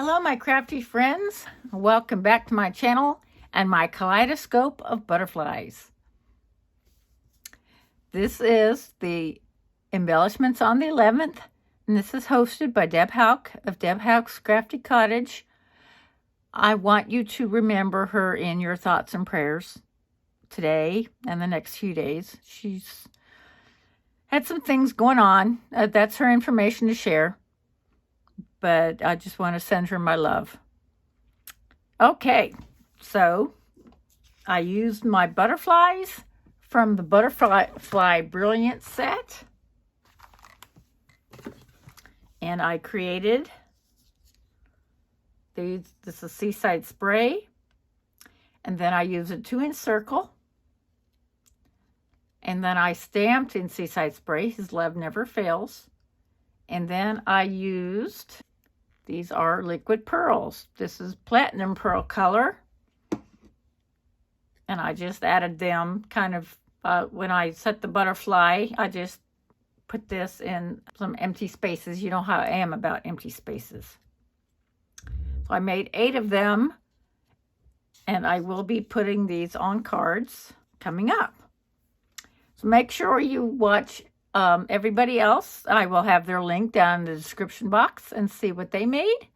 Hello, my crafty friends. Welcome back to my channel and my kaleidoscope of butterflies. This is the embellishments on the 11th, and this is hosted by Deb Houck of Deb Houck's Crafty Cottage. I want you to remember her in your thoughts and prayers today and the next few days. She's had some things going on. That's her information to share. But I just want to send her my love. Okay, so I used my butterflies from the Butterfly Brilliance set. And I created these. This is Seaside Spray. And then I used a 2-inch circle. And then I stamped in Seaside Spray, His Love Never Fails. And then I used... These are liquid pearls. This is platinum pearl color. And I just added them kind of, when I set the butterfly, I just put this in some empty spaces. You know how I am about empty spaces. So I made 8 of them. And I will be putting these on cards coming up. So make sure you watch everybody else. I will have their link down in the description box and see what they made.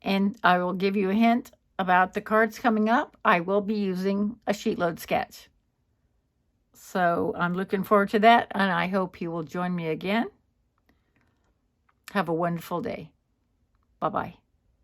And I will give you a hint about the cards coming up. I will be using a sheet load sketch. So I'm looking forward to that, and I hope you will join me again. Have a wonderful day. Bye-bye.